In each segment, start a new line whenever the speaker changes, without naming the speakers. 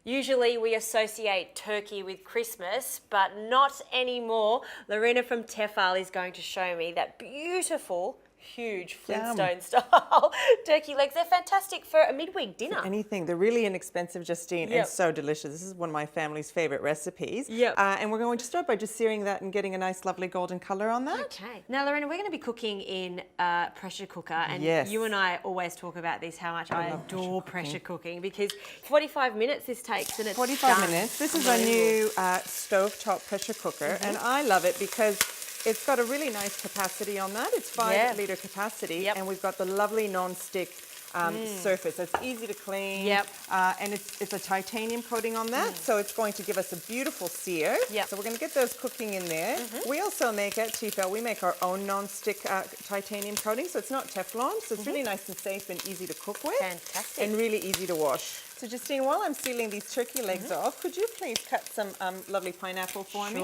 Usually we associate turkey with Christmas, but not anymore. Lorena from Tefal is going to show me that beautiful, huge Flintstone style turkey legs. They're fantastic for a midweek dinner.
Anything. They're really inexpensive, Justine, and so delicious. This is one of my family's favorite recipes. And we're going to start by just searing that and getting a nice, lovely golden color on that.
Okay. Now, Lorena, we're going to be cooking in a pressure cooker, and you and I always talk about this, how much I adore pressure cooking, because 45 minutes this takes, and it's
45 minutes. This is our new stovetop pressure cooker, and I love it because it's got a really nice capacity on that. It's 5-litre capacity, and we've got the lovely non-stick surface. It's easy to clean, and it's a titanium coating on that, so it's going to give us a beautiful sear. So we're going to get those cooking in there. We also make at Tefal, we make our own non-stick titanium coating, so it's not Teflon, so it's really nice and safe and easy to cook with.
Fantastic.
And really easy to wash. So Justine, while I'm sealing these turkey legs off, could you please cut some lovely pineapple for me?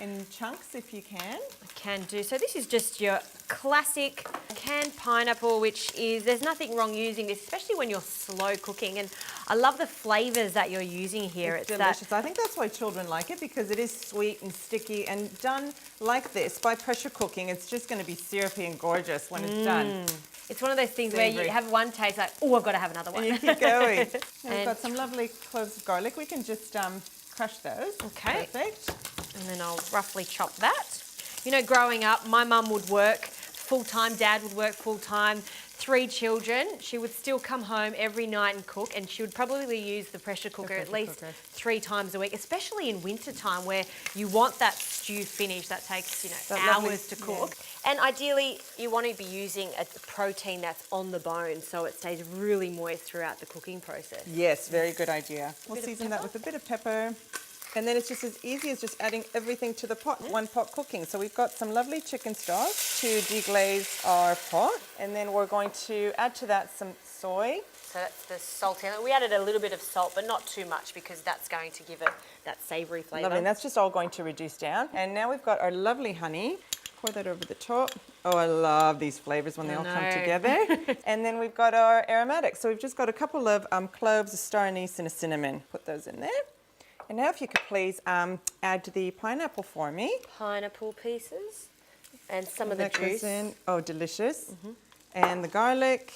In chunks if you can.
I can do. So this is just your classic canned pineapple, which is, there's nothing wrong using this, especially when you're slow cooking. And I love the flavours that you're using here.
It's delicious. I think that's why children like it, because it is sweet and sticky, and done like this by pressure cooking, it's just going to be syrupy and gorgeous when it's done.
It's one of those things where you have one taste, like, oh, I've got to have another one.
And you keep going. And we've got some lovely cloves of garlic. We can just crush those.
Okay.
Perfect.
And then I'll roughly chop that. You know, growing up, my mum would work full-time, Dad would work full-time, 3 children. She would still come home every night and cook, and she would probably use the pressure cooker at least 3 times a week, especially in winter time where you want that stew finish that takes, you know, hours to cook. And ideally, you want to be using a protein that's on the bone so it stays really moist throughout the cooking process.
Yes, very good idea. We'll season that with a bit of pepper. And then it's just as easy as just adding everything to the pot, one pot cooking. So we've got some lovely chicken stock to deglaze our pot. And then we're going to add to that some soy.
So that's the salt in it. We added a little bit of salt, but not too much, because that's going to give it that savoury flavour.
Lovely, and that's just all going to reduce down. And now we've got our lovely honey. Pour that over the top. Oh, I love these flavours when they all come together. And then we've got our aromatics. So we've just got a couple of cloves, a star anise, and a cinnamon. Put those in there. And now if you could please add the pineapple for me.
Pineapple pieces and some of the juice.
In. Oh, delicious. And the garlic.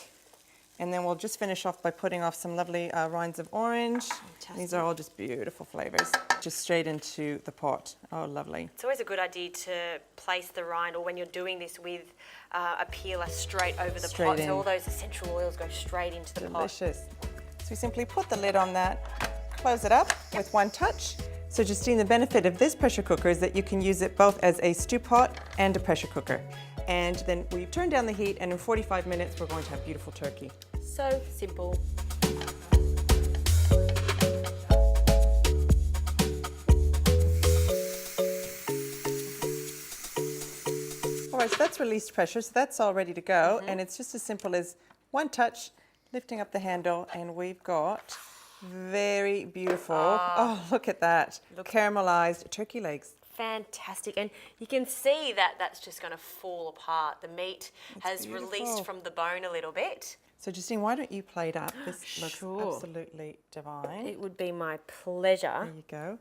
And then we'll just finish off by putting off some lovely rinds of orange. Fantastic. These are all just beautiful flavours. Just straight into the pot. Oh, lovely.
It's always a good idea to place the rind, or when you're doing this with a peeler, straight over the pot. So all those essential oils go straight into the pot.
Delicious. So we simply put the lid on that, close it up with one touch. So Justine, the benefit of this pressure cooker is that you can use it both as a stew pot and a pressure cooker. And then we turn down the heat, and in 45 minutes we're going to have beautiful turkey.
So simple.
All right, so that's released pressure, so that's all ready to go. And it's just as simple as one touch, lifting up the handle, and we've got very beautiful, oh, look at that, caramelized turkey legs.
Fantastic. And you can see that that's just going to fall apart. The meat has released from the bone a little bit.
So Justine, why don't you plate up? This looks absolutely divine.
It would be my pleasure.
There you go.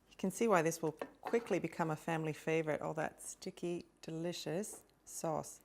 You can see why this will quickly become a family favorite. All that sticky, delicious sauce.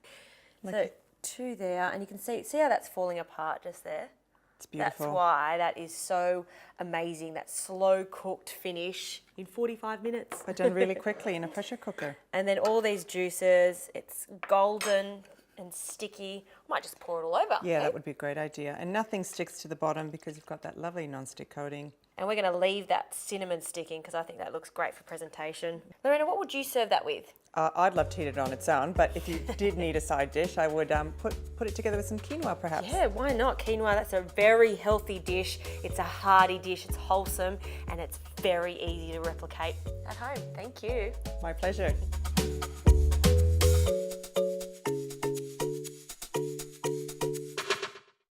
So 2 there, and you can see how that's falling apart just there.
It's beautiful.
That's why that is so amazing, that slow cooked finish in 45 minutes.
But done really quickly in a pressure cooker.
And then all these juices, it's golden and sticky. Might just pour it all over.
Yeah, that would be a great idea. And nothing sticks to the bottom because you've got that lovely non-stick coating.
And we're going to leave that cinnamon sticking because I think that looks great for presentation. Lorena, what would you serve that with?
I'd love to eat it on its own, but if you did need a side dish, I would put it together with some quinoa perhaps.
Yeah, why not? Quinoa, that's a very healthy dish. It's a hearty dish, it's wholesome, and it's very easy to replicate at home. Thank you.
My pleasure.